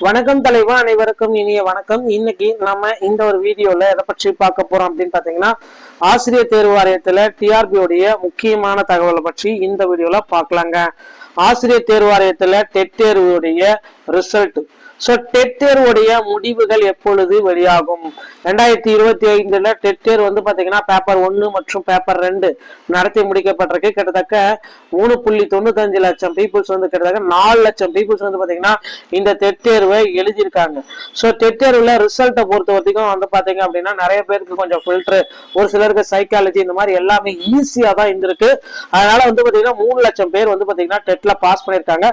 வணக்கம் தலைவா, அனைவருக்கும் இனிய வணக்கம். இன்னைக்கு நம்ம இந்த ஒரு வீடியோல எதை பற்றி பார்க்க போறோம் அப்படின்னு பாத்தீங்கன்னா, ஆசிரியர் தேர்வு வாரியத்துல டிஆர்பி உடைய முக்கியமான தகவலை பற்றி இந்த வீடியோல பார்க்கலாங்க. ஆசிரியர் தேர்வு வாரியத்துல டெட் தேர்வுடைய ரிசல்ட், டெட் தேர்வுடைய முடிவுகள் எப்பொழுது வெளியாகும்? 2025 டெட் தேர்வு பாத்தீங்கன்னா பேப்பர் 1 மற்றும் பேப்பர் 2 நடத்தி முடிக்கப்பட்டிருக்கு. கிட்டத்தட்ட 3.95 லட்சம் பீப்புள்ஸ் கிட்டத்தட்ட 4 லட்சம் பீப்புள்ஸ் பாத்தீங்கன்னா இந்த டெட் தேர்வை எழுதியிருக்காங்க. டெட் தேர்வுல ரிசல்ட்டை பொறுத்த வரைக்கும் பாத்தீங்க அப்படின்னா நிறைய பேருக்கு கொஞ்சம் ஃபில்டர், ஒரு சிலருக்கு சைக்காலஜி, இந்த மாதிரி எல்லாமே ஈஸியா தான் இருந்திருக்கு. அதனால பாத்தீங்கன்னா 3 லட்சம் பேர் பாத்தீங்கன்னா டெட்ல பாஸ் பண்ணிருக்காங்க.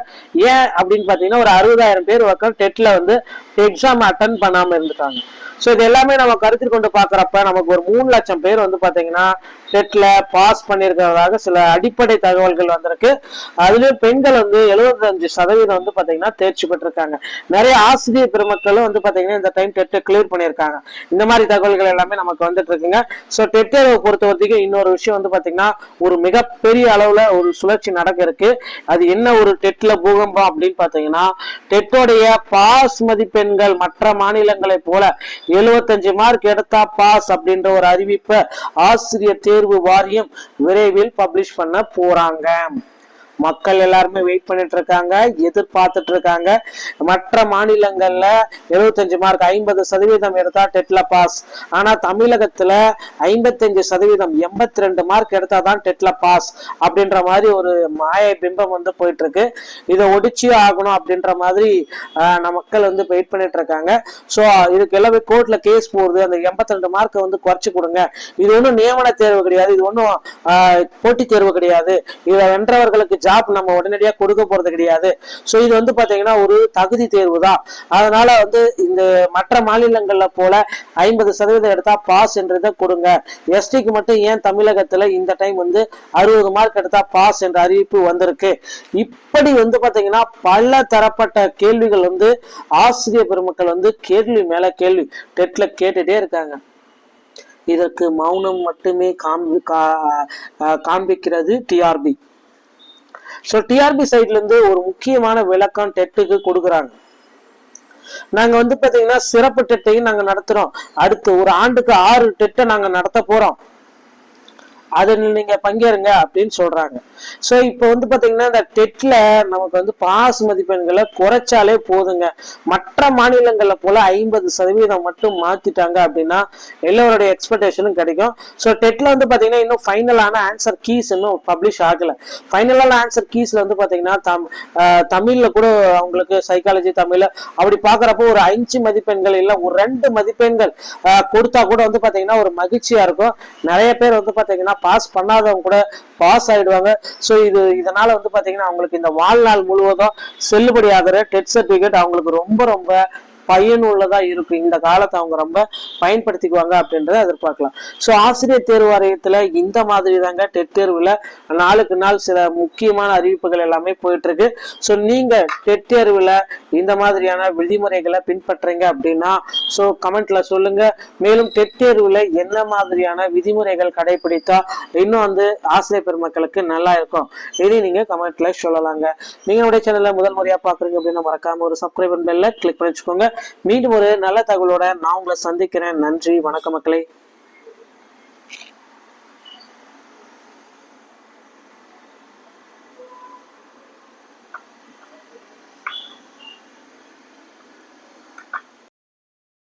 ஏன் அப்படின்னு பாத்தீங்கன்னா ஒரு 60,000 பேர் பக்கம் டெட்ல எக்ஸாம் அட்டன் பண்ணாம இருந்துட்டாங்க. இது எல்லாமே நம்ம கருத்தில் கொண்டு பாக்குறப்ப நமக்கு ஒரு 3 லட்சம் பேர் பாத்தீங்கன்னா டெட்ல பாஸ் பண்ணிருக்கிறதாக சில அடிப்படை தகவல்கள் வந்திருக்கு. அதுலயும் பெண்கள் 75% பாத்தீங்கன்னா தேர்ச்சி பெற்றிருக்காங்க. நிறைய ஆசிரியர் பெருமக்களும் பாத்தீங்கன்னா இந்த டைம் டெட்டை கிளியர் பண்ணிருக்காங்க. இந்த மாதிரி தகவல்கள் எல்லாமே நமக்கு வந்துட்டு இருக்குங்க. டெட் தேர்வை பொறுத்த வரைக்கும் இன்னொரு விஷயம் பாத்தீங்கன்னா ஒரு மிகப்பெரிய அளவுல ஒரு சுழற்சி நடக்க இருக்கு. அது என்ன ஒரு டெட்ல பூகம்பம் அப்படின்னு பாத்தீங்கன்னா, டெட்டோடைய பாஸ் மதிப்பெண்கள் மற்ற மாநிலங்களை போல 75 மார்க் எடுத்தா பாஸ் அப்படின்ற ஒரு அறிவிப்பை ஆசிரியர் தேர்வு வாரியம் விரைவில் பப்ளிஷ் பண்ண போறாங்க. மக்கள் எல்லாருமே வெயிட் பண்ணிட்டு இருக்காங்க, எதிர்பார்த்துட்டு இருக்காங்க. மற்ற மாநிலங்கள்ல 75 மார்க் 50% எடுத்தா டெட்ல பாஸ். ஆனா தமிழகத்துல 55% 82 மார்க் எடுத்தாதான் டெட்ல பாஸ் அப்படின்ற மாதிரி ஒரு மாய பிம்பம் போயிட்டு இருக்கு. இதை ஒடிச்சு ஆகணும் அப்படின்ற மாதிரி மக்கள் வெயிட் பண்ணிட்டு இருக்காங்க. இதுக்கு எல்லாமே கோர்ட்ல கேஸ் போடுது. அந்த 82 மார்க்கை குறைச்சு கொடுங்க. இது ஒன்றும் நியமன தேர்வு கிடையாது, இது ஒன்றும் போட்டித் தேர்வு கிடையாது, இதை வென்றவர்களுக்கு ஜாப் நம்ம உடனடியா கொடுக்க போறது கிடையாது. இது பாத்தீங்கன்னா ஒரு தகுதி தேர்வு தான். அதனால இந்த மற்ற மாநிலங்கள்ல போல 50% எடுத்தா பாஸ் என்றதை கொடுங்க. எஸ்டிக்கு மட்டும் ஏன் தமிழகத்துல இந்த டைம் 60 மார்க் எடுத்தா பாஸ் என்ற அறிவிப்பு வந்திருக்கு. இப்படி பாத்தீங்கன்னா பல தரப்பட்ட கேள்விகள் ஆசிரியர் பெருமக்கள் கேள்வி மேல கேள்வி டெட்ல கேட்டுட்டே இருக்காங்க. இதற்கு மௌனம் மட்டுமே காண்பிக்கிறது டிஆர்பி. டிஆர்பி சைட்ல இருந்து ஒரு முக்கியமான விளக்கம் டெட்டுக்கு கொடுக்குறாங்க. நாங்க பாத்தீங்கன்னா சிறப்பு டெட்டையும் நாங்க நடத்துறோம். அடுத்து ஒரு ஆண்டுக்கு 6 டெட்டை நாங்க நடத்த போறோம், அதில் நீங்க பங்கேறுங்க அப்படின்னு சொல்றாங்க. இப்ப பாத்தீங்கன்னா இந்த டெட்ல நமக்கு பாஸ் மதிப்பெண்களை குறைச்சாலே போதுங்க. மற்ற மாநிலங்கள்ல போல 50% மட்டும் மாத்திட்டாங்க அப்படின்னா எல்லாருடைய எக்ஸ்பெக்டேஷனும் கிடைக்கும். டெட்ல பாத்தீங்கன்னா இன்னும் ஃபைனலான ஆன்சர் கீஸ் இன்னும் பப்ளிஷ் ஆகல. ஃபைனலான ஆன்சர் கீஸ்ல பாத்தீங்கன்னா தமிழ்ல கூட அவங்களுக்கு சைக்காலஜி தமிழ்ல அப்படி பாக்குறப்போ ஒரு 5 மதிப்பெண்கள் இல்ல ஒரு 2 மதிப்பெண்கள் கொடுத்தா கூட பாத்தீங்கன்னா ஒரு மகிழ்ச்சியா இருக்கும். நிறைய பேர் பாத்தீங்கன்னா பாஸ் பண்ணாதவங்க கூட பாஸ் ஆயிடுவாங்க. இதனால பாத்தீங்கன்னா அவங்களுக்கு இந்த வாழ்நாள் முழுவதும் செல்லுபடி ஆகிற டெட் சர்டிபிகேட் அவங்களுக்கு ரொம்ப ரொம்ப பயனுள்ளதா இருக்கும். இந்த காலத்தை அவங்க ரொம்ப பயன்படுத்திக்குவாங்க அப்படின்றத எதிர்பார்க்கலாம். ஆசிரியர் தேர்வு வாரியத்துல இந்த மாதிரி தாங்க டெட் தேர்வுல நாளுக்கு நாள் சில முக்கியமான அறிவிப்புகள் எல்லாமே போயிட்டு இருக்கு. நீங்க டெட் தேர்வுல இந்த மாதிரியான விதிமுறைகளை பின்பற்றுறீங்க அப்படின்னா கமெண்ட்ல சொல்லுங்க. மேலும் டெட் தேர்வுல என்ன மாதிரியான விதிமுறைகள் கடைபிடித்தா இன்னும் ஆசிரியர் பெருமக்களுக்கு நல்லா இருக்கும், இதை நீங்க கமெண்ட்ல சொல்லலாங்க. நீங்க சேனல்ல முதல் முறையா பாக்குறீங்க அப்படின்னா மறக்காம ஒரு சப்ஸ்கிரைபர் பெல்ல கிளிக் பண்ணி வச்சுக்கோங்க. மீண்டும் ஒரு நல்ல தகவலோட நான் உங்களை சந்திக்கிறேன். நன்றி, வணக்கம் மக்களே.